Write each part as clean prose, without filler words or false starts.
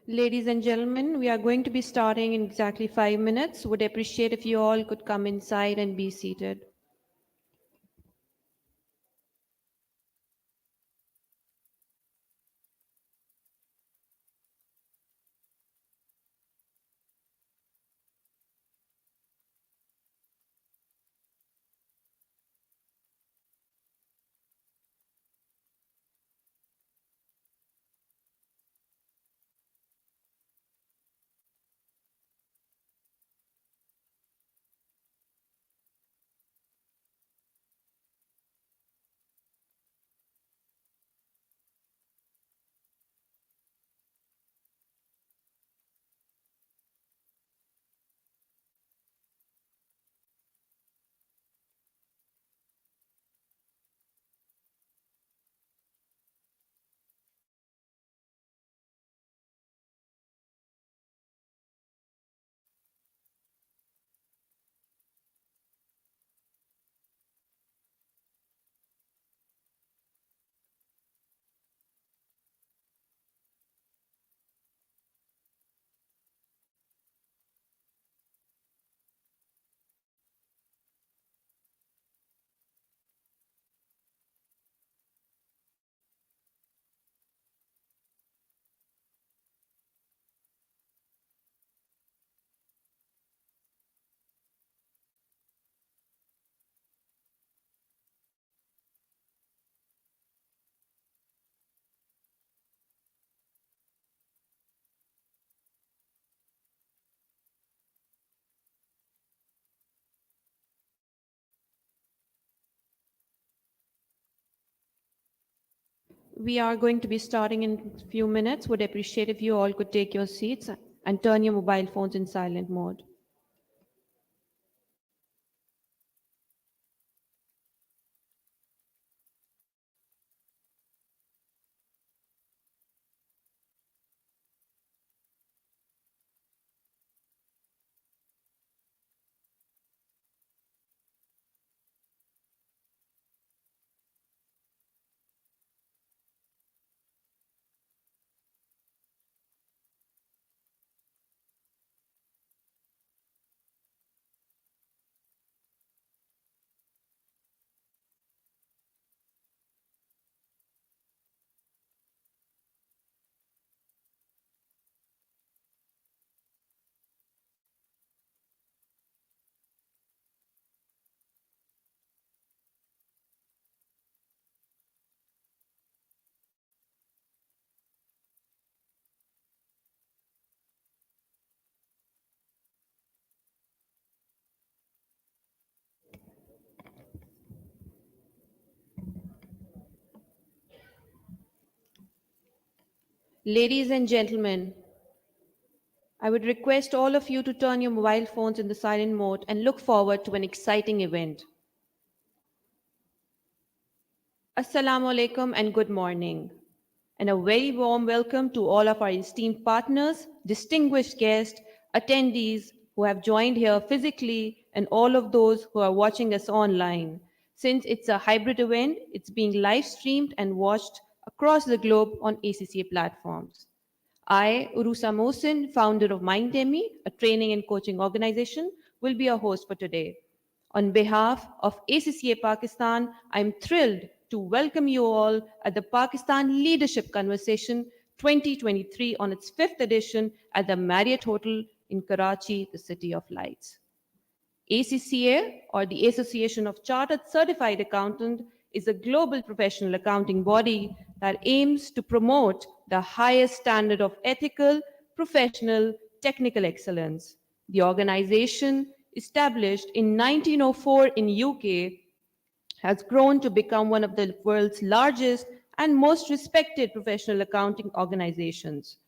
Ladies and gentlemen, we are going to be starting in exactly 5 minutes. Would appreciate if you all could come inside and be seated. We are going to be starting in a few minutes. Would appreciate if you all could take your seats and turn your mobile phones in silent mode. Ladies and gentlemen, I would request all of you to turn your mobile phones in the silent mode and look forward to an exciting event. Assalamu alaikum and good morning. And a very warm welcome to all of our esteemed partners, distinguished guests, attendees who have joined here physically, and all of those who are watching us online. Since it's a hybrid event, it's being live streamed and watched across the globe on ACCA platforms. I, Urusa Mohsin, founder of MindDemi, a training and coaching organization, will be your host for today. On behalf of ACCA Pakistan, I'm thrilled to welcome you all at the Pakistan Leadership Conversation 2023 on its fifth edition at the Marriott Hotel in Karachi, the City of Lights. ACCA, or the Association of Chartered Certified Accountants, is a global professional accounting body that aims to promote the highest standard of ethical, professional, technical excellence. The organization, established in 1904 in UK, has grown to become one of the world's largest and most respected professional accounting organizations.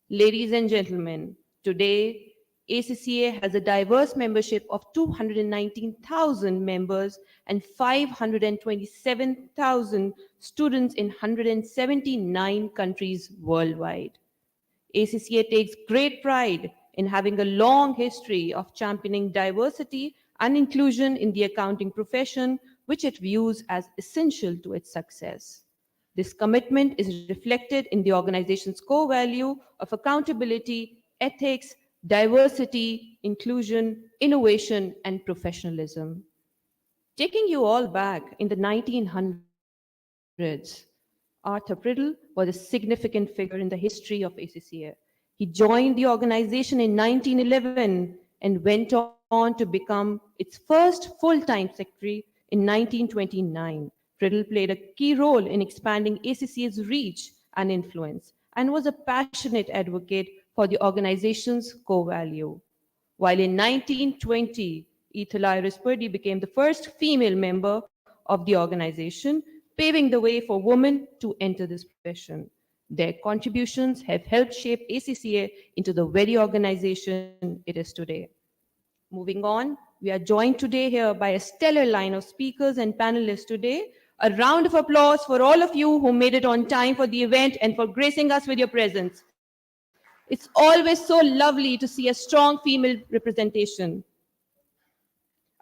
Ladies and gentlemen, today ACCA has a diverse membership of 219,000 members and 527,000 students in 179 countries worldwide. ACCA takes great pride in having a long history of championing diversity and inclusion in the accounting profession, which it views as essential to its success. This commitment is reflected in the organization's core value of accountability, ethics, diversity, inclusion, innovation, and professionalism. Taking you all back in the 1900s, Arthur Priddle was a significant figure in the history of ACCA. He joined the organization in 1911 and went on to become its first full-time secretary in 1929. Priddle played a key role in expanding ACCA's reach and influence and was a passionate advocate for the organization's core value. While in 1920, Ethel Iris Purdy became the first female member of the organization, paving the way for women to enter this profession. Their contributions have helped shape ACCA into the very organization it is today. Moving on, we are joined today here by a stellar line of speakers and panelists today. A round of applause for all of you who made it on time for the event and for gracing us with your presence. It's always so lovely to see a strong female representation.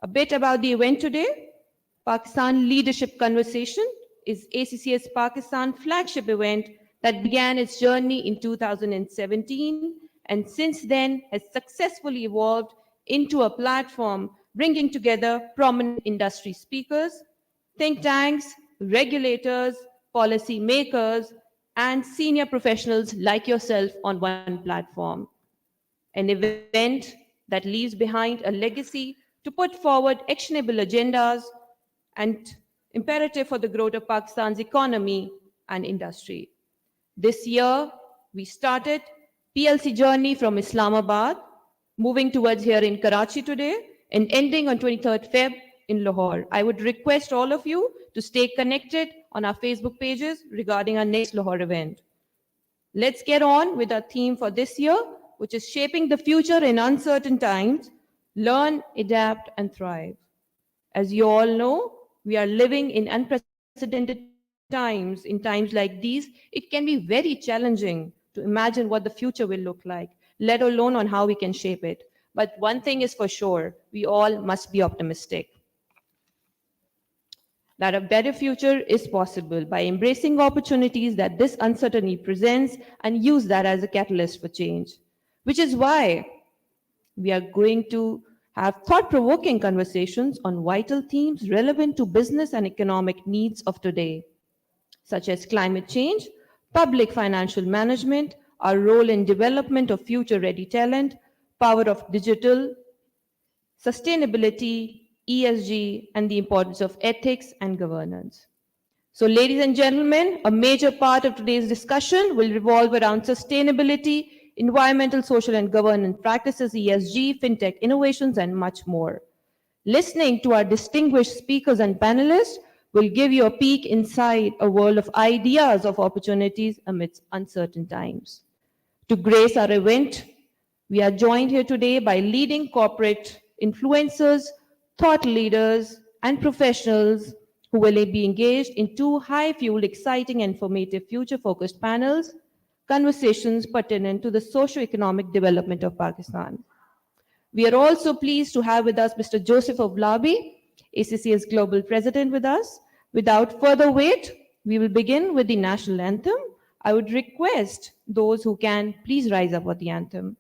A bit about the event today. Pakistan Leadership Conversation is ACCA's Pakistan flagship event that began its journey in 2017 and since then has successfully evolved into a platform bringing together prominent industry speakers, think tanks, regulators, policy makers, and senior professionals like yourself on one platform. An event that leaves behind a legacy to put forward actionable agendas and imperative for the growth of Pakistan's economy and industry. This year, we started PLC journey from Islamabad, moving towards here in Karachi today, and ending on 23rd Feb in Lahore. I would request all of you to stay connected on our Facebook pages regarding our next Lahore event. Let's get on with our theme for this year, which is shaping the future in uncertain times, learn, adapt, and thrive. As you all know, we are living in unprecedented times. In times like these, it can be very challenging to imagine what the future will look like, let alone on how we can shape it. But one thing is for sure, we all must be optimistic that a better future is possible by embracing opportunities that this uncertainty presents and use that as a catalyst for change. Which is why we are going to have thought provoking conversations on vital themes relevant to business and economic needs of today, such as climate change, public financial management, our role in development of future ready talent, power of digital, sustainability, ESG, and the importance of ethics and governance. So, ladies and gentlemen, a major part of today's discussion will revolve around sustainability, environmental, social, and governance practices, ESG, fintech innovations, and much more. Listening to our distinguished speakers and panelists will give you a peek inside a world of ideas of opportunities amidst uncertain times. To grace our event, we are joined here today by leading corporate influencers, thought leaders, and professionals who will be engaged in two high-fueled, exciting, and informative future-focused panels, conversations pertinent to the socio-economic development of Pakistan. We are also pleased to have with us Mr. Joseph Oblabi, ACCA's Global President with us. Without further wait, we will begin with the national anthem. I would request those who can please rise up for the anthem.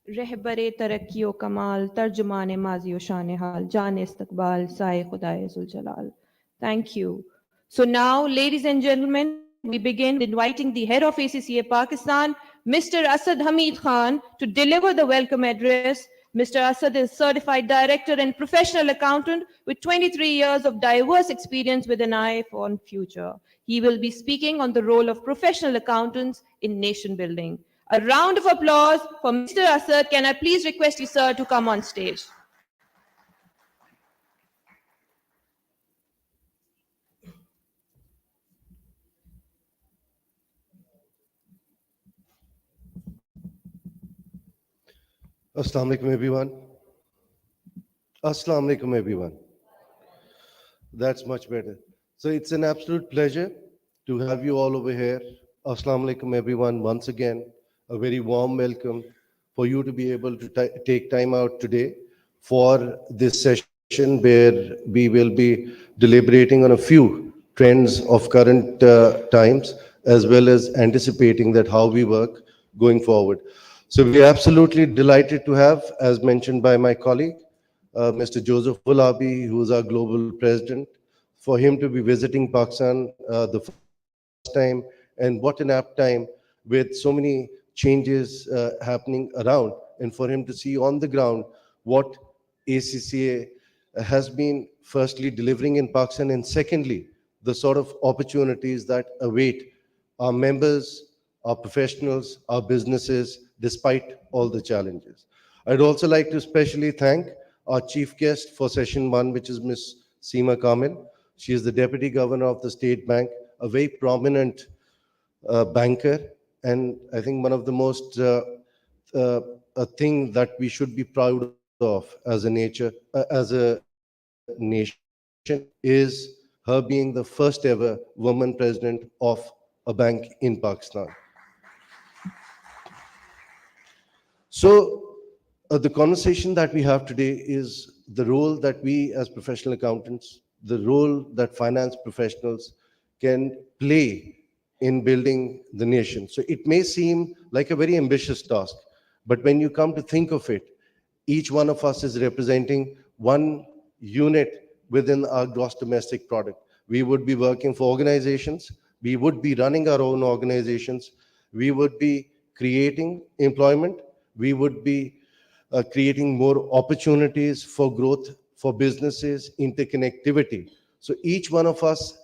रहबरे तरक्की व कमाल तर्जुमान माजी व शान हाल जान इस्तकबाल साए खुदाए जुल जलाल. Thank you. So now, ladies and gentlemen, we begin with inviting the head of ACCA Pakistan, Mr. Asad Hamid Khan, to deliver the welcome address. Mr. Asad is certified director and professional accountant with 23 years of diverse experience with an eye on future. He will be speaking on the role of professional accountants in nation building. A round of applause for Mr. Asad. Can I please request you, sir, to come on stage? Assalamu alaikum, everyone. Assalamu alaikum, everyone. That's much better. So it's an absolute pleasure to have you all over here. Assalamu alaikum, everyone. Once again, a very warm welcome for you to be able to take time out today for this session where we will be deliberating on a few trends of current times, as well as anticipating that how we work going forward. So we're absolutely delighted to have, as mentioned by my colleague, Mr. Joseph Gulabi, who is our global president, for him to be visiting Pakistan the first time. And what an apt time with so many changes happening around, and for him to see on the ground what ACCA has been firstly delivering in Pakistan, and secondly, the sort of opportunities that await our members, our professionals, our businesses, despite all the challenges. I'd also like to especially thank our chief guest for session one, which is Ms. Seema Kamil. She is the Deputy Governor of the State Bank, a very prominent banker, and I think one of the most a thing that we should be proud of as a nation is her being the first ever woman president of a bank in Pakistan. So, the conversation that we have today is the role that we as professional accountants, the role that finance professionals can play in building the nation. So, it may seem like a very ambitious task, but when you come to think of it, each one of us is representing one unit within our gross domestic product. We would be working for organizations, we would be running our own organizations, we would be creating employment, we would be creating more opportunities for growth for businesses, interconnectivity. So each one of us,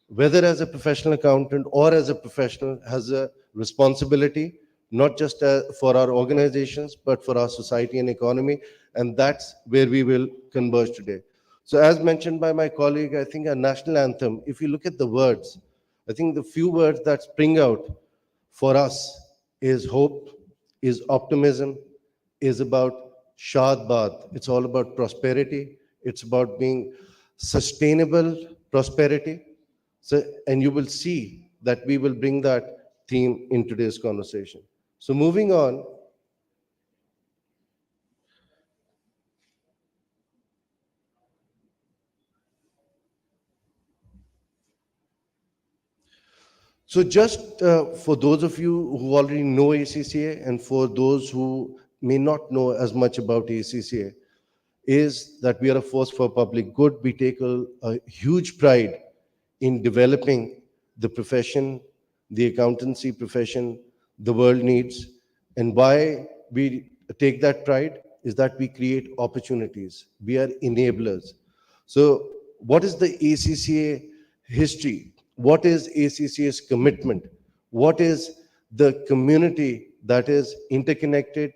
whether as a professional accountant or as a professional, has a responsibility, not just for our organizations, but for our society and economy. And that's where we will converge today. So as mentioned by my colleague, I think our national anthem, if you look at the words, I think the few words that spring out for us is hope, is optimism, is about Shad Baat. It's all about prosperity. It's about being sustainable prosperity. So, and you will see that we will bring that theme in today's conversation. So moving on, so just for those of you who already know ACCA and for those who may not know as much about ACCA, is that we are a force for public good. We take a huge pride in developing the profession, the accountancy profession the world needs. And why we take that pride is that we create opportunities. We are enablers. So, what is the ACCA history? What is ACCA's commitment? What is the community that is interconnected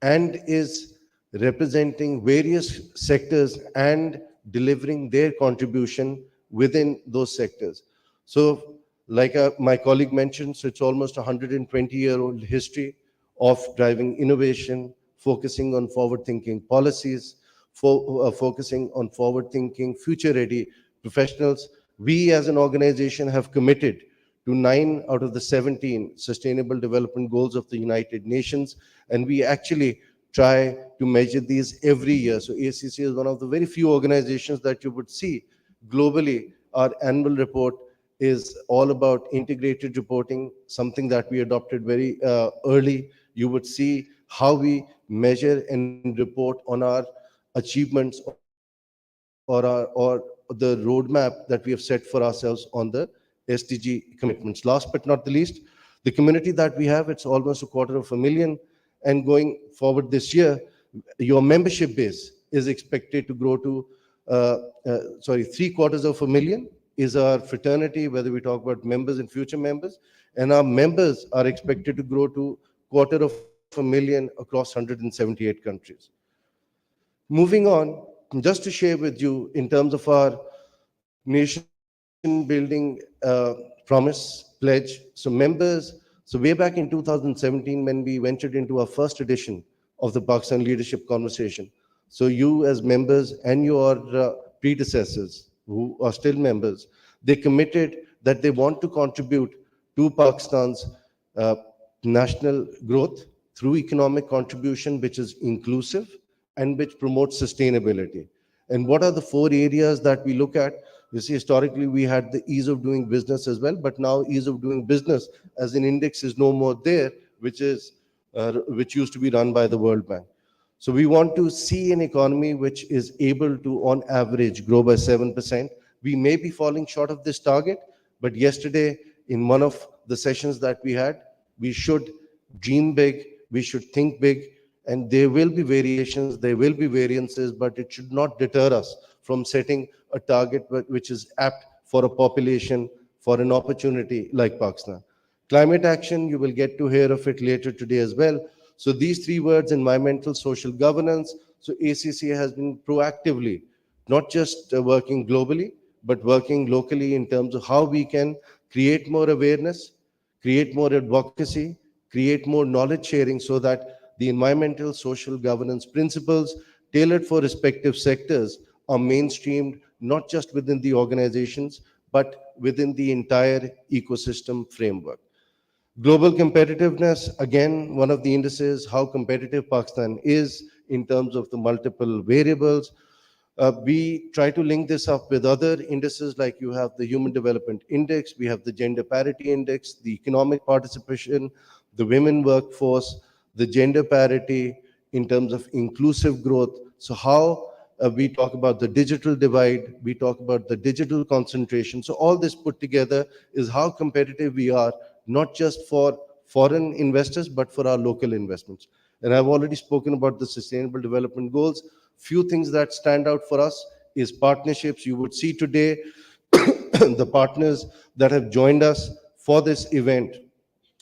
and is representing various sectors and delivering their contribution within those sectors? So, like my colleague mentioned, so it's almost a 120-year-old history of driving innovation, focusing on forward-thinking policies, focusing on forward-thinking, future-ready professionals. We as an organization have committed to 9 out of the 17 Sustainable Development Goals of the United Nations, and we actually try to measure these every year. So ACC is one of the very few organizations that you would see globally. Our annual report is all about integrated reporting, something that we adopted very early. You would see how we measure and report on our achievements or the roadmap that we have set for ourselves on the SDG commitments. Last but not the least, the community that we have, it's almost a quarter of a million, and going forward this year, your membership base is expected to grow to, three quarters of a million is our fraternity, whether we talk about members and future members, and our members are expected to grow to quarter of a million across 178 countries. Moving on, just to share with you in terms of our nation building promise, pledge. So members, so way back in 2017, when we ventured into our first edition of the Pakistan Leadership Conversation, so you as members and your predecessors who are still members, they committed that they want to contribute to Pakistan's uh, national growth through economic contribution, which is inclusive and which promotes sustainability. And what are the four areas that we look at? You see, historically, we had the ease of doing business as well, but now ease of doing business as an index is no more there, which used to be run by the World Bank. So we want to see an economy which is able to, on average, grow by 7%. We may be falling short of this target, but yesterday, in one of the sessions that we had, we should dream big, we should think big, and there will be variations, there will be variances, but it should not deter us from setting a target which is apt for a population, for an opportunity like Pakistan. Climate action, you will get to hear of it later today as well. So these three words, environmental, social governance. So ACC has been proactively, not just working globally, but working locally in terms of how we can create more awareness, create more advocacy, create more knowledge sharing so that the environmental, social governance principles tailored for respective sectors are mainstreamed not just within the organizations, but within the entire ecosystem framework. Global competitiveness, again, one of the indices, how competitive Pakistan is in terms of the multiple variables. We try to link this up with other indices like you have the Human Development Index, we have the Gender Parity Index, the Economic Participation, the Women Workforce, the Gender Parity in terms of inclusive growth. So how we talk about the digital divide, we talk about the digital concentration. So all this put together is how competitive we are, not just for foreign investors, but for our local investments. And I've already spoken about the Sustainable Development Goals. Few things that stand out for us is partnerships. You would see today the partners that have joined us for this event.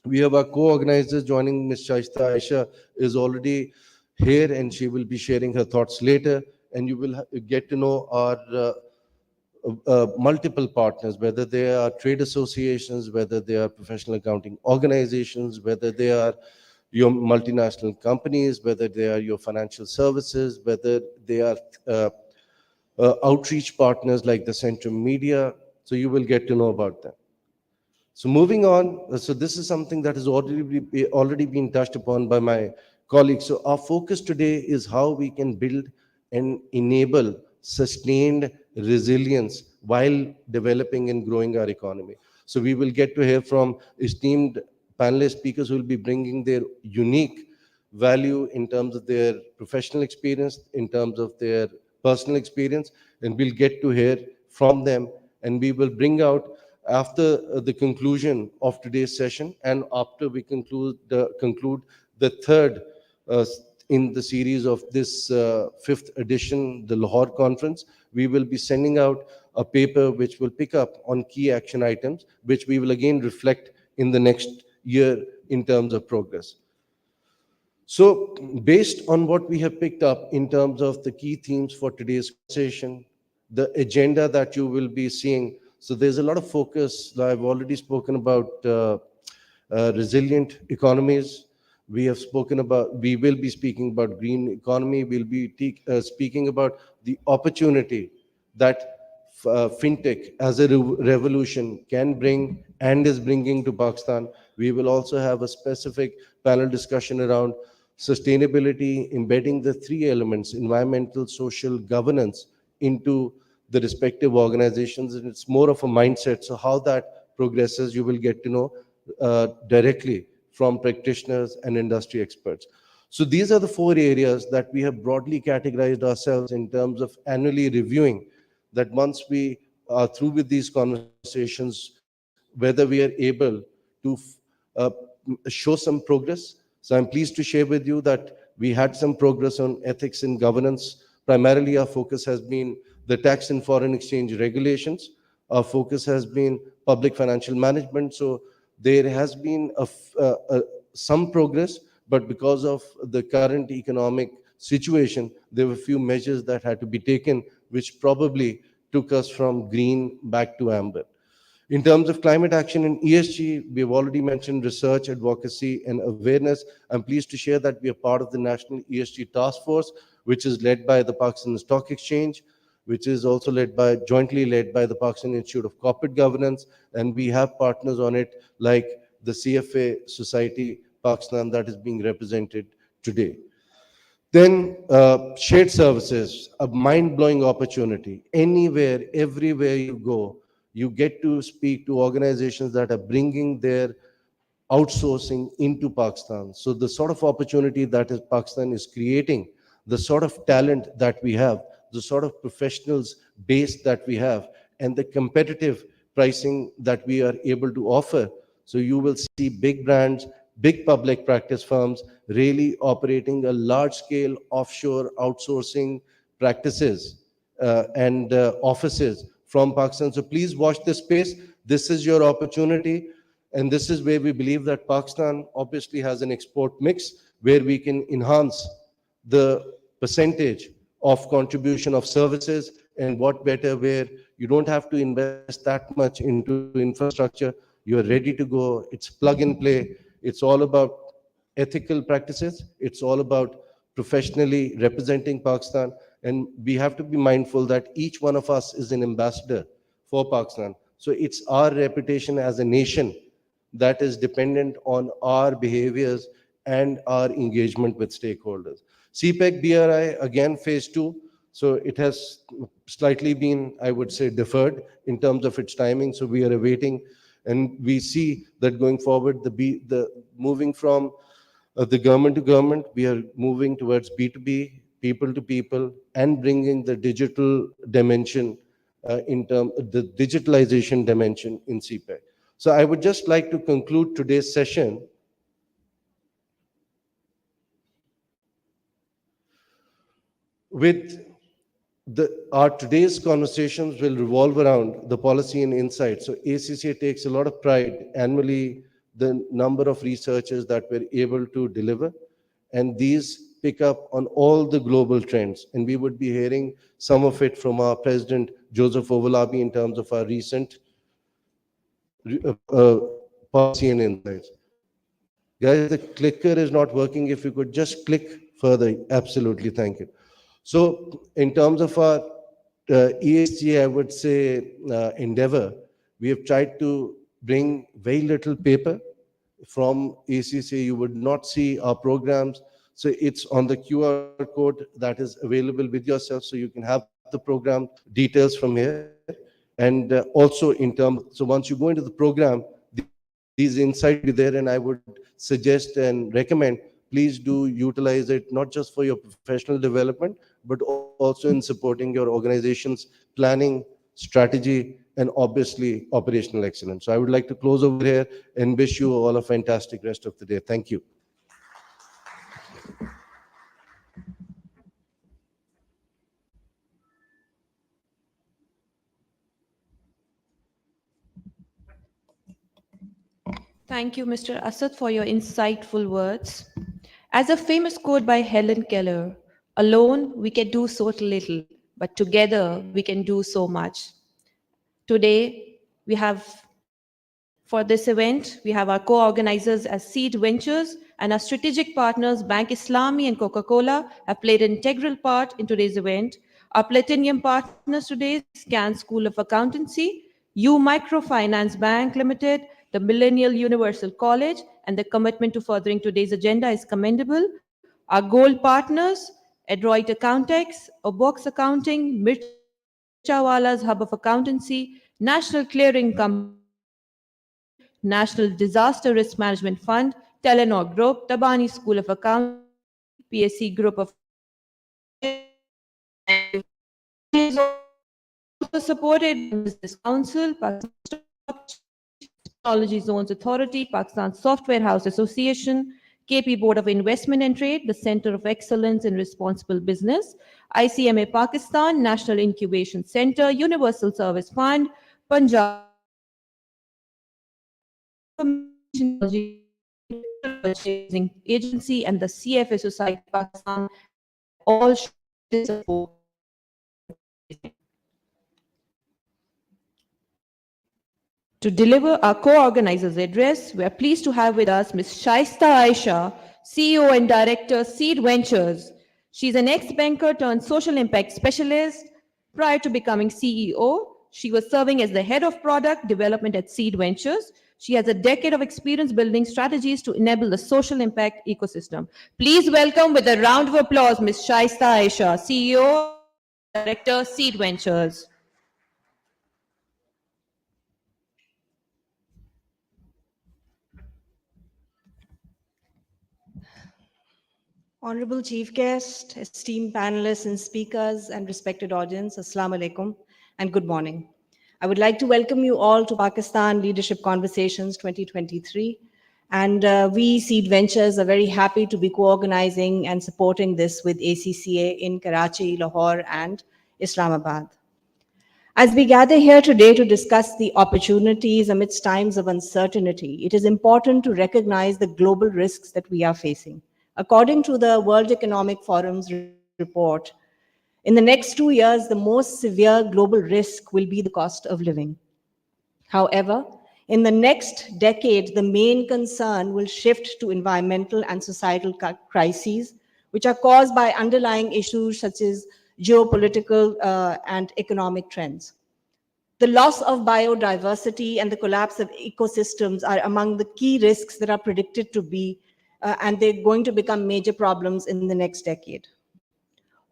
We have our co-organizers joining. Ms. Shaista Aisha is already here and she will be sharing her thoughts later. And you will get to know our multiple partners, whether they are trade associations, whether they are professional accounting organizations, whether they are your multinational companies, whether they are your financial services, whether they are outreach partners like the Centrum Media. So you will get to know about them. So moving on, so this is something that has already been touched upon by my colleagues. So our focus today is how we can build and enable sustained resilience while developing and growing our economy. So we will get to hear from esteemed panelist speakers who will be bringing their unique value in terms of their professional experience, in terms of their personal experience, and we'll get to hear from them. And we will bring out after the conclusion of today's session and after we conclude the third in the series of this fifth edition, the Lahore Conference, we will be sending out a paper which will pick up on key action items, which we will again reflect in the next year in terms of progress. So based on what we have picked up in terms of the key themes for today's conversation, the agenda that you will be seeing, so there's a lot of focus. I've already spoken about resilient economies. We will be speaking about green economy. We'll be speaking about the opportunity that fintech as a revolution can bring and is bringing to Pakistan. We will also have a specific panel discussion around sustainability, embedding the three elements, environmental, social, governance, into the respective organizations. And it's more of a mindset. So how that progresses, you will get to know directly from practitioners and industry experts. So these are the four areas that we have broadly categorized ourselves in terms of annually reviewing, that once we are through with these conversations, whether we are able to uh, show some progress. So I'm pleased to share with you that we had some progress on ethics and governance. Primarily, our focus has been the tax and foreign exchange regulations. Our focus has been public financial management. So there has been some progress, but because of the current economic situation, there were a few measures that had to be taken, which probably took us from green back to amber. In terms of climate action and ESG, we have already mentioned research, advocacy, and awareness. I'm pleased to share that we are part of the National ESG Task Force, which is led by the Pakistan Stock Exchange, which is also jointly led by the Pakistan Institute of Corporate Governance, and we have partners on it like the CFA Society Pakistan that is being represented today. Then shared services, a mind-blowing opportunity. Anywhere, everywhere you go, you get to speak to organizations that are bringing their outsourcing into Pakistan. So the sort of opportunity that Pakistan is creating, the sort of talent that we have, the sort of professionals base that we have, and the competitive pricing that we are able to offer. So you will see big brands, big public practice firms really operating a large scale offshore outsourcing practices and offices from Pakistan. So please watch this space. This is your opportunity. And this is where we believe that Pakistan obviously has an export mix where we can enhance the percentage of contribution of services. And what better, where you don't have to invest that much into infrastructure, you're ready to go, it's plug and play, it's all about ethical practices, it's all about professionally representing Pakistan. And we have to be mindful that each one of us is an ambassador for Pakistan. So it's our reputation as a nation that is dependent on our behaviors and our engagement with stakeholders. CPEC BRI, again, phase two. So it has slightly been, I would say, deferred in terms of its timing. So we are awaiting, and we see that going forward, the moving from the government to government, we are moving towards B2B, people to people, and bringing the digital dimension the digitalization dimension in CPEC. So I would just like to conclude today's session with our today's conversations will revolve around the policy and insight. So ACCA takes a lot of pride annually the number of researchers that we're able to deliver, and these pick up on all the global trends. And we would be hearing some of it from our president, Joseph Ovalabi, in terms of our recent policy and insights. Guys, the clicker is not working. If you could just click further. Absolutely, thank you. So in terms of our ESG, I would say endeavor, we have tried to bring very little paper from ACCA. You would not see our programs. So it's on the QR code that is available with yourself. So you can have the program details from here. And also in terms, so once you go into the program, these insights will be there. And I would suggest and recommend, please do utilize it, not just for your professional development, but also in supporting your organization's planning, strategy, and obviously operational excellence. So I would like to close over here and wish you all a fantastic rest of the day. Thank you. Thank you, Mr. Asad, for your insightful words. As a famous quote by Helen Keller, alone we can do so little, but together we can do so much. Today, we have, for this event, we have our co-organizers as Seed Ventures, and our strategic partners, Bank Islami and Coca-Cola, have played an integral part in today's event. Our platinum partners today, Scan School of Accountancy, U Microfinance Bank Limited, the Millennial Universal College, and the commitment to furthering today's agenda is commendable. Our gold partners, Adroit Accountex, Obox Accounting, Mirchawala's Hub of Accountancy, National Clearing Company, National Disaster Risk Management Fund, Telenor Group, Tabani School of Accounting, Tabani University, PSC Group of and is also supported by Business Council, Pakistan Stock Technology Zones Authority, Pakistan Software House Association, KP Board of Investment and Trade, the Center of Excellence in Responsible Business, ICMA Pakistan, National Incubation Center, Universal Service Fund, Punjab Purchasing Agency, and the CFA Society Pakistan have all shown support. To deliver our co-organizer's address, we are pleased to have with us Ms. Shaista Aisha, CEO and Director, Seed Ventures. She's an ex-banker turned social impact specialist. Prior to becoming CEO, she was serving as the head of product development at Seed Ventures. She has a decade of experience building strategies to enable the social impact ecosystem. Please welcome with a round of applause Ms. Shaista Aisha, CEO and Director, Seed Ventures. Honorable Chief Guest, esteemed panelists and speakers, and respected audience, Assalamu alaikum and good morning. I would like to welcome you all to Pakistan Leadership Conversations 2023. And we, Seed Ventures, are very happy to be co-organizing and supporting this with ACCA in Karachi, Lahore, and Islamabad. As we gather here today to discuss the opportunities amidst times of uncertainty, it is important to recognize the global risks that we are facing. According to the World Economic Forum's report, in the next 2 years, the most severe global risk will be the cost of living. However, in the next decade, the main concern will shift to environmental and societal crises, which are caused by underlying issues such as geopolitical and economic trends. The loss of biodiversity and the collapse of ecosystems are among the key risks that are predicted to be, and they're going to become major problems in the next decade.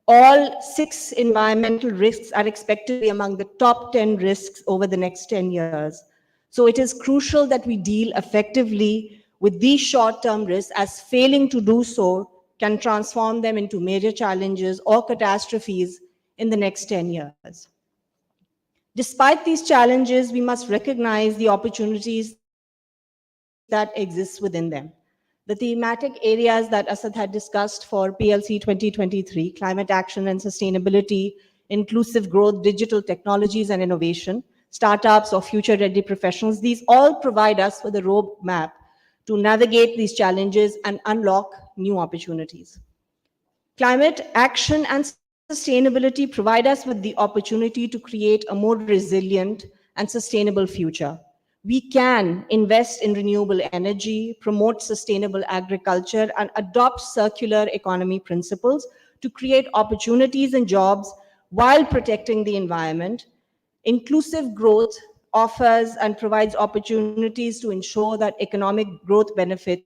All 6 environmental risks are expected to be among the top 10 risks over the next 10 years. So it is crucial that we deal effectively with these short-term risks, as failing to do so can transform them into major challenges or catastrophes in the next 10 years. Despite these challenges, we must recognize the opportunities that exist within them. The thematic areas that Asad had discussed for PLC 2023, climate action and sustainability, inclusive growth, digital technologies and innovation, startups or future-ready professionals, these all provide us with a roadmap to navigate these challenges and unlock new opportunities. Climate action and sustainability provide us with the opportunity to create a more resilient and sustainable future. We can invest in renewable energy, promote sustainable agriculture, and adopt circular economy principles to create opportunities and jobs while protecting the environment. Inclusive growth offers and provides opportunities to ensure that economic growth benefits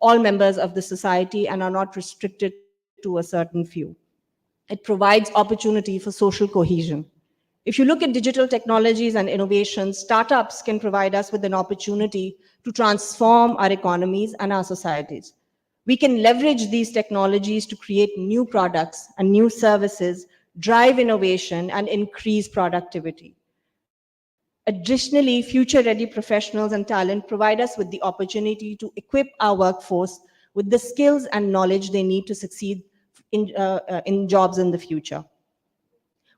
all members of the society and are not restricted to a certain few. It provides opportunity for social cohesion. If you look at digital technologies and innovations, startups can provide us with an opportunity to transform our economies and our societies. We can leverage these technologies to create new products and new services, drive innovation, and increase productivity. Additionally, future-ready professionals and talent provide us with the opportunity to equip our workforce with the skills and knowledge they need to succeed in jobs in the future.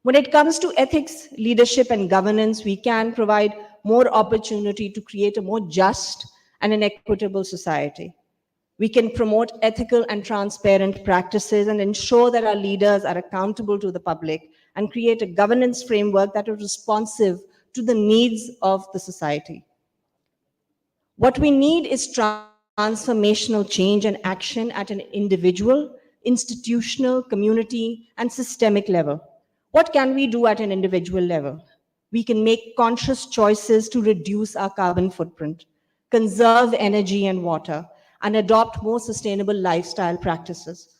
When it comes to ethics, leadership, and governance, we can provide more opportunity to create a more just and an equitable society. We can promote ethical and transparent practices and ensure that our leaders are accountable to the public and create a governance framework that is responsive to the needs of the society. What we need is transformational change and action at an individual, institutional, community, and systemic level. What can we do at an individual level? We can make conscious choices to reduce our carbon footprint, conserve energy and water, and adopt more sustainable lifestyle practices.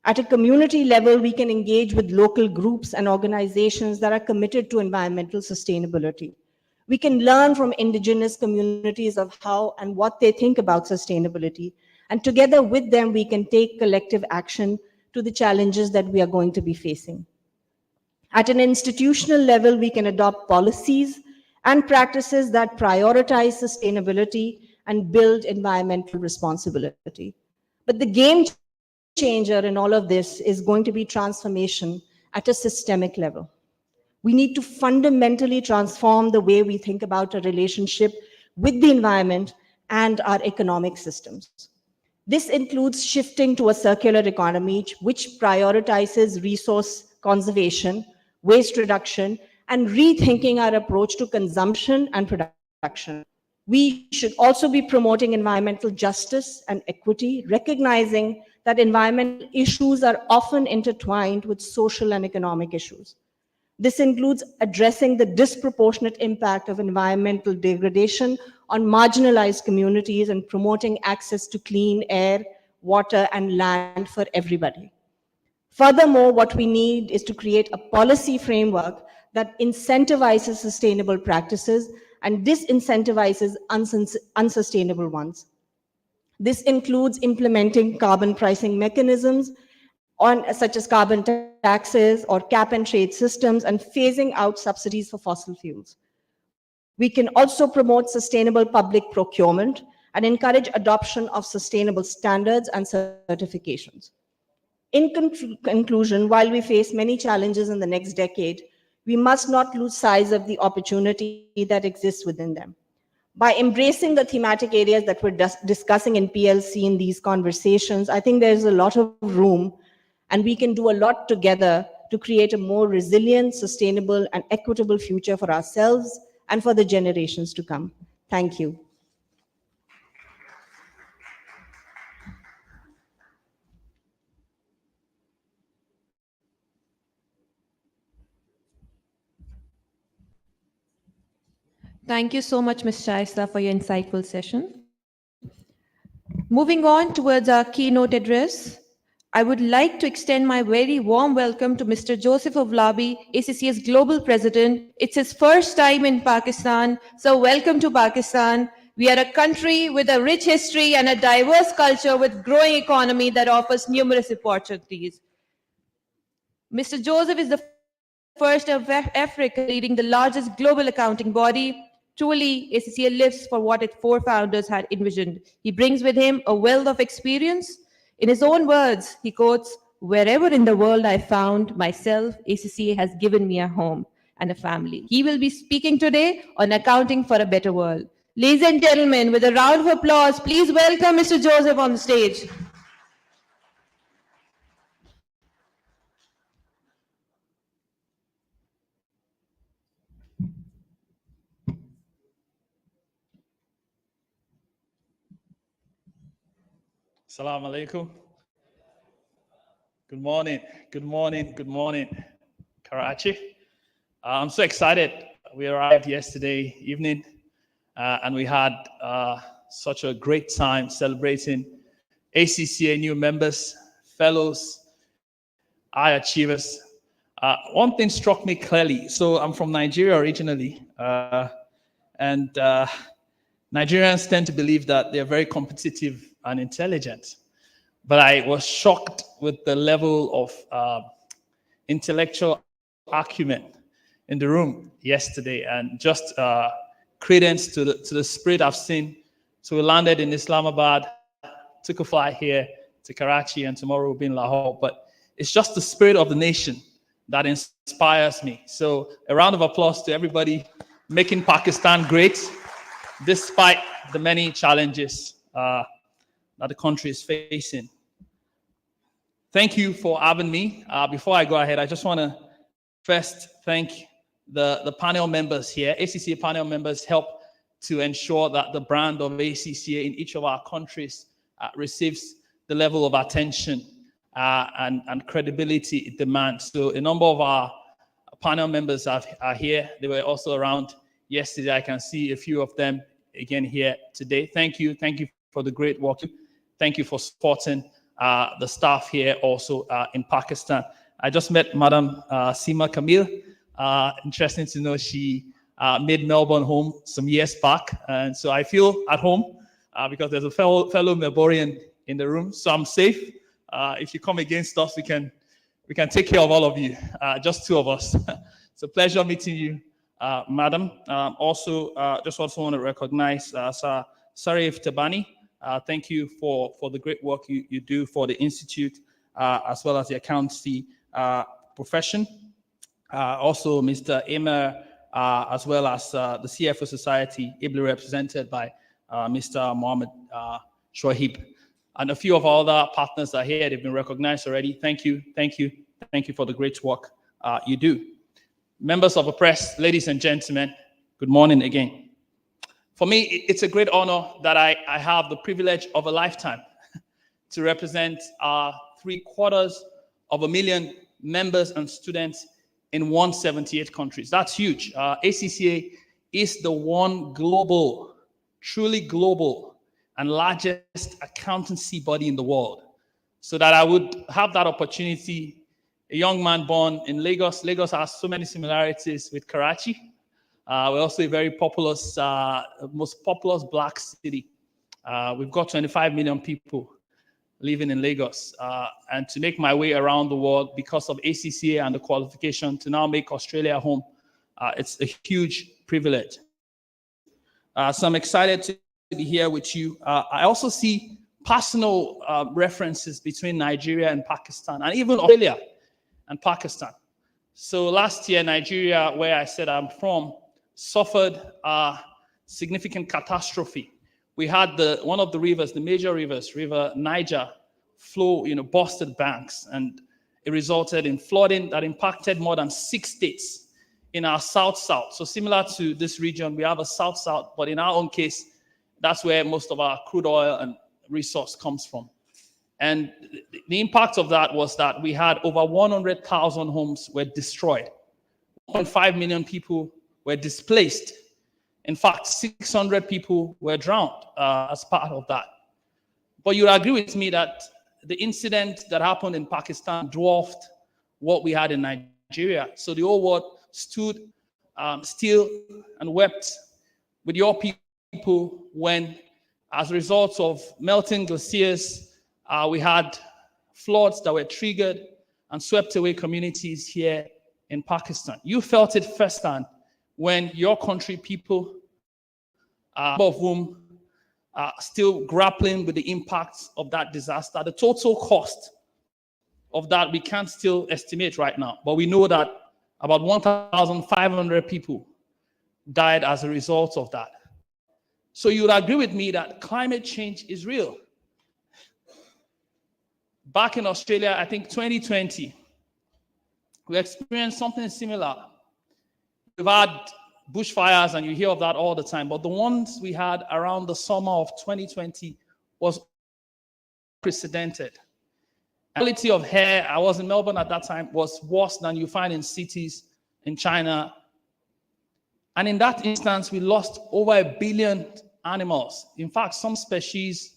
At a community level, we can engage with local groups and organizations that are committed to environmental sustainability. We can learn from indigenous communities of how and what they think about sustainability And together with them, we can take collective action to the challenges that we are going to be facing. At an institutional level, we can adopt policies and practices that prioritize sustainability and build environmental responsibility. But the game changer in all of this is going to be transformation at a systemic level. We need to fundamentally transform the way we think about a relationship with the environment and our economic systems. This includes shifting to a circular economy which prioritizes resource conservation, waste reduction, and rethinking our approach to consumption and production. We should also be promoting environmental justice and equity, recognizing that environmental issues are often intertwined with social and economic issues. This includes addressing the disproportionate impact of environmental degradation on marginalized communities and promoting access to clean air, water, and land for everybody. Furthermore, what we need is to create a policy framework that incentivizes sustainable practices and disincentivizes unsustainable ones. This includes implementing carbon pricing mechanisms such as carbon taxes or cap and trade systems and phasing out subsidies for fossil fuels. We can also promote sustainable public procurement and encourage adoption of sustainable standards and certifications. In conclusion, while we face many challenges in the next decade, we must not lose sight of the opportunity that exists within them. By embracing the thematic areas that we're discussing in PLC in these conversations, I think there's a lot of room and we can do a lot together to create a more resilient, sustainable, and equitable future for ourselves and for the generations to come. Thank you. Thank you so much, Ms. Shaista, for your insightful session. Moving on towards our keynote address, I would like to extend my very warm welcome to Mr. Joseph Ovlabi, ACCA's Global President. It's his first time in Pakistan, so welcome to Pakistan. We are a country with a rich history and a diverse culture with growing economy that offers numerous opportunities. Mr. Joseph is the first of Africa leading the largest global accounting body. Truly, ACCA lives for what its forefounders had envisioned. He brings with him a wealth of experience. In his own words, he quotes, "Wherever in the world I found myself, ACCA has given me a home and a family." He will be speaking today on accounting for a better world. Ladies and gentlemen, with a round of applause, please welcome Mr. Joseph on the stage. Assalamu alaikum. Good morning, good morning, good morning, Karachi. I'm so excited. We arrived yesterday evening and we had such a great time celebrating ACCA new members, fellows, high achievers. One thing struck me clearly. So I'm from Nigeria originally, and Nigerians tend to believe that they're very competitive and intelligent. But I was shocked with the level of intellectual acumen in the room yesterday, and just credence to the spirit I've seen. So we landed in Islamabad, took a flight here to Karachi, and tomorrow we'll be in Lahore. But it's just the spirit of the nation that inspires me. So a round of applause to everybody making Pakistan great, despite the many challenges that the country is facing. Thank you for having me. Before I go ahead, I just want to first thank the panel members here. ACCA panel members help to ensure that the brand of ACCA in each of our countries receives the level of attention and credibility it demands. So a number of our panel members are here. They were also around yesterday. I can see a few of them again here today. Thank you. Thank you for the great work. Thank you for supporting the staff here also in Pakistan. I just met Madam Seema Kamil. Interesting to know she made Melbourne home some years back. And so I feel at home because there's a fellow Melbournian in the room, so I'm safe. If you come against us, we can take care of all of you, just two of us. It's a pleasure meeting you, madam. Just also want to recognize Sir Sarif Tabani. Thank you for the great work you do for the Institute, as well as the accountancy profession. Also, Mr. Emir, as well as the CFO Society, ably represented by Mr. Mohammed Shoaib. And a few of our other partners are here. They've been recognized already. Thank you for the great work you do. Members of the press, ladies and gentlemen, good morning again. For me, it's a great honor that I have the privilege of a lifetime to represent 750,000 members and students in 178 countries. That's huge. ACCA is the one global, truly global, and largest accountancy body in the world. So that I would have that opportunity, a young man born in Lagos. Lagos has so many similarities with Karachi. We're also a very populous, most populous black city. We've got 25 million people living in Lagos. And to make my way around the world because of ACCA and the qualification to now make Australia home, it's a huge privilege. So I'm excited to be here with you. I also see personal references between Nigeria and Pakistan, and even Australia and Pakistan. So last year, Nigeria, where I said I'm from, suffered a significant catastrophe. We had one of the rivers, the major rivers, River Niger, flow, busted banks, and it resulted in flooding that impacted more than 6 states in our south-south. So similar to this region, we have a south-south, but in our own case, that's where most of our crude oil and resource comes from. And the impact of that was that we had over 100,000 homes were destroyed. 1.5 million people were displaced. In fact, 600 people were drowned as part of that. But you'll agree with me that the incident that happened in Pakistan dwarfed what we had in Nigeria. So the whole world stood still and wept with your people when, as a result of melting glaciers, we had floods that were triggered and swept away communities here in Pakistan. You felt it firsthand when your country people, of whom are still grappling with the impacts of that disaster. The total cost of that we can't still estimate right now, but we know that about 1,500 people died as a result of that. So you would agree with me that climate change is real. Back in Australia, I think 2020, we experienced something similar. We've had bushfires, and you hear of that all the time, but the ones we had around the summer of 2020 was unprecedented. The quality of air, I was in Melbourne at that time, was worse than you find in cities in China. And in that instance, we lost over 1 billion animals. In fact, some species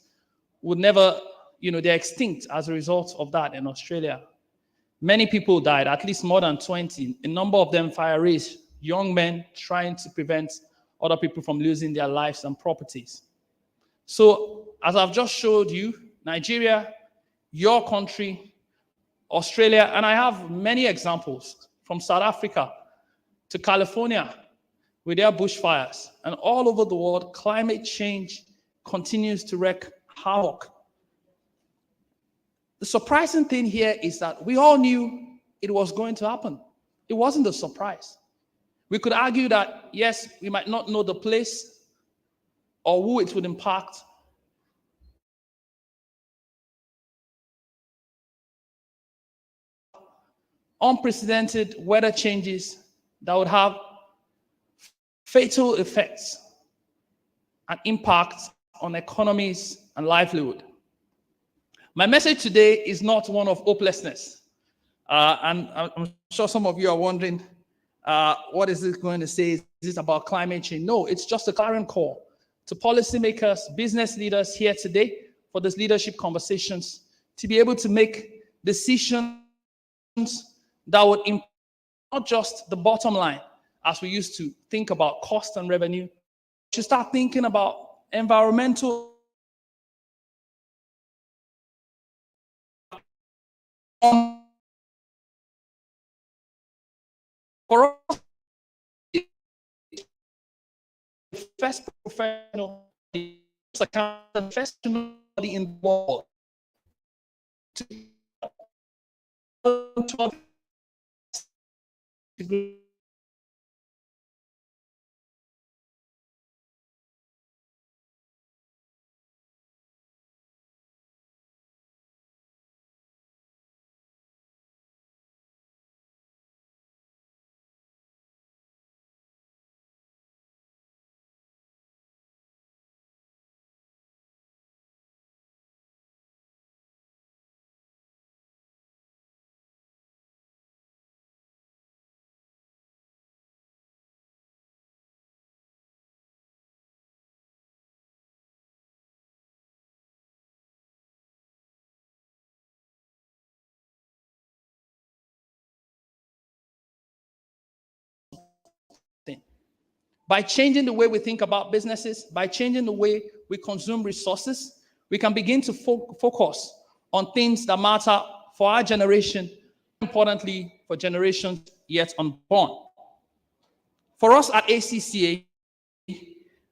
would never, they're extinct as a result of that in Australia. Many people died, at least more than 20. A number of them fireys, young men trying to prevent other people from losing their lives and properties. So, as I've just showed you, Nigeria, your country, Australia, and I have many examples from South Africa to California with their bushfires, and all over the world, climate change continues to wreak havoc. The surprising thing here is that we all knew it was going to happen. It wasn't a surprise. We could argue that, yes, we might not know the place or who it would impact. Unprecedented weather changes that would have fatal effects and impacts on economies and livelihood. My message today is not one of hopelessness. And I'm sure some of you are wondering, what is this going to say? Is this about climate change? No, it's just a clarion call to policymakers, business leaders here today for these leadership conversations to be able to make decisions that would impact not just the bottom line, as we used to think about cost and revenue. We should start thinking about environmental For us, the first professional, the first accountant, first in the world to by changing the way we think about businesses, by changing the way we consume resources, we can begin to focus on things that matter for our generation, importantly, for generations yet unborn. For us at ACCA,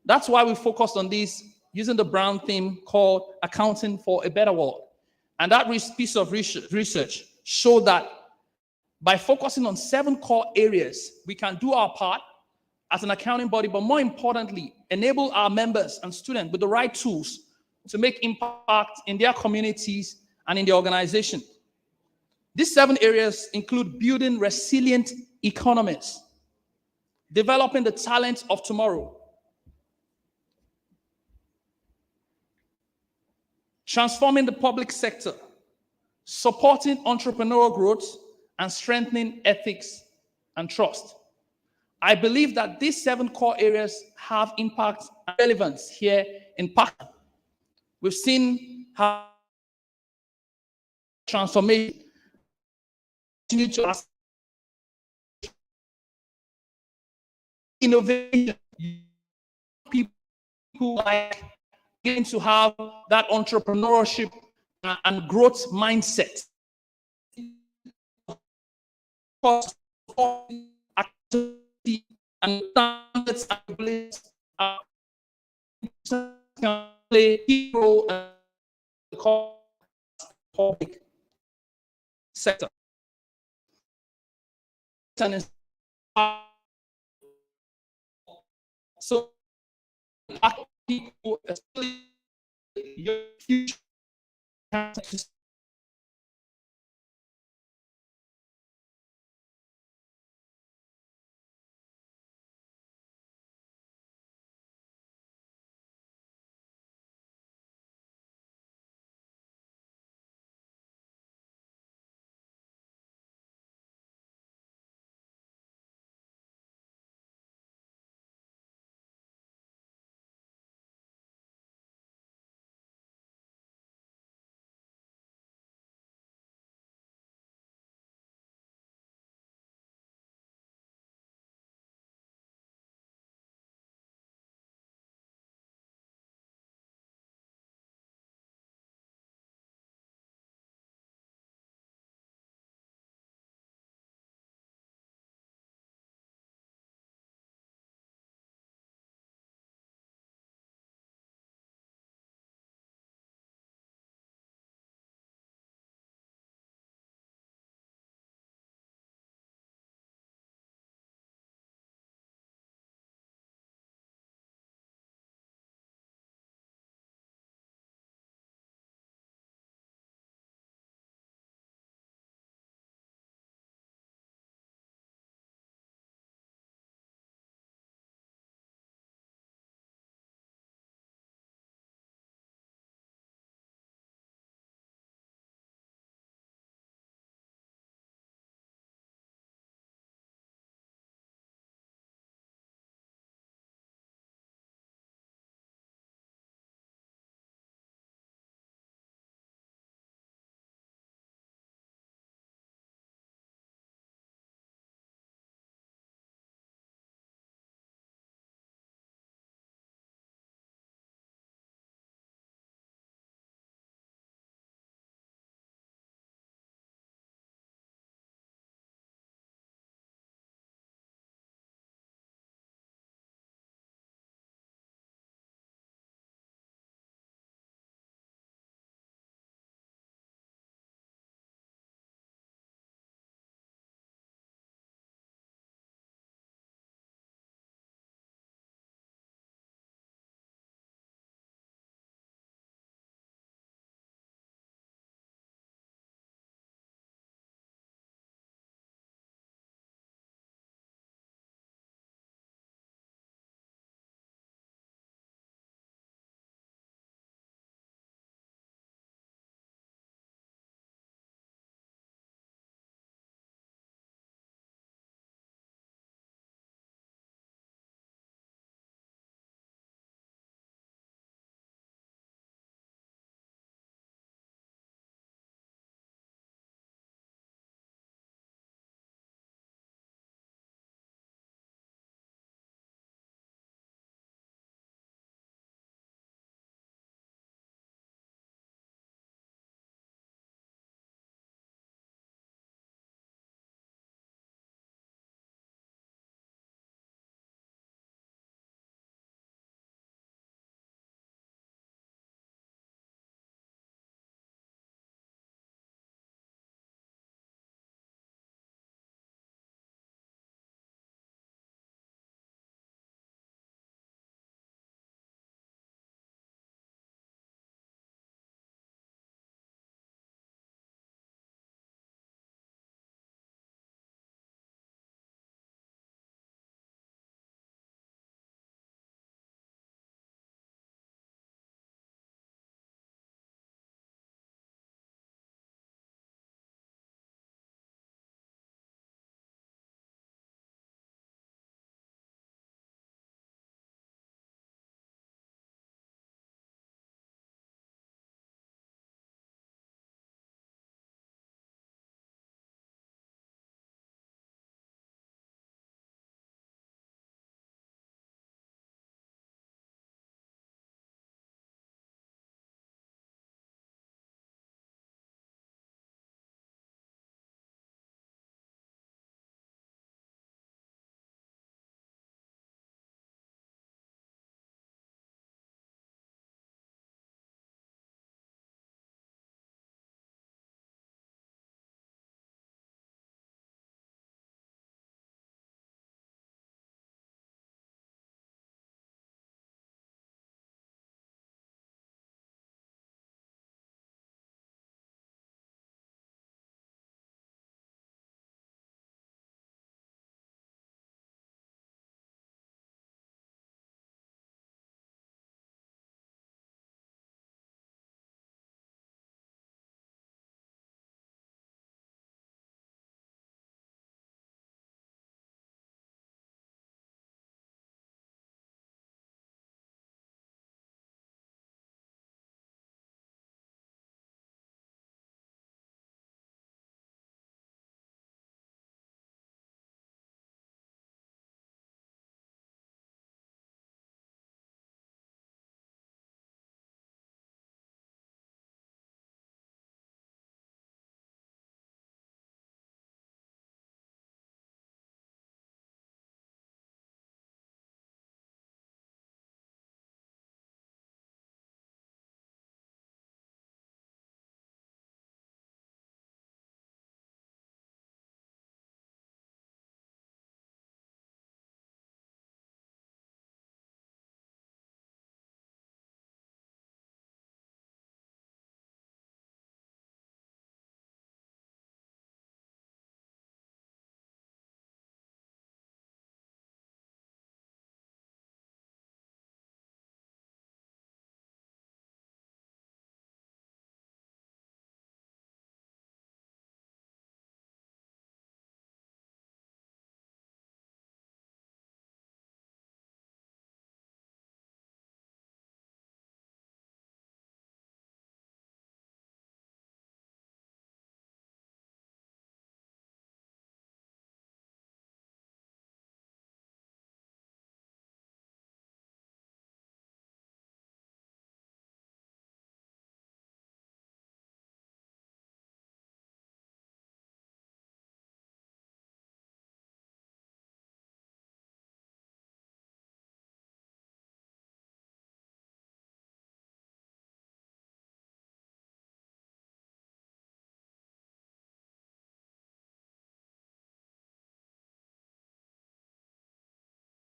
that's why we focused on this using the Brown theme called Accounting for a Better World. And that piece of research showed that by focusing on 7 core areas, we can do our part as an accounting body, but more importantly, enable our members and students with the right tools to make impact in their communities and in the organization. These 7 areas include building resilient economies, developing the talent of tomorrow, transforming the public sector, supporting entrepreneurial growth, and strengthening ethics and trust. I believe that these 7 core areas have impact and relevance here in Pakistan. We've seen how transformation continue to innovation. People like getting to have that entrepreneurship and growth mindset. And standards and place can play a key role in the public sector. So people, especially your future,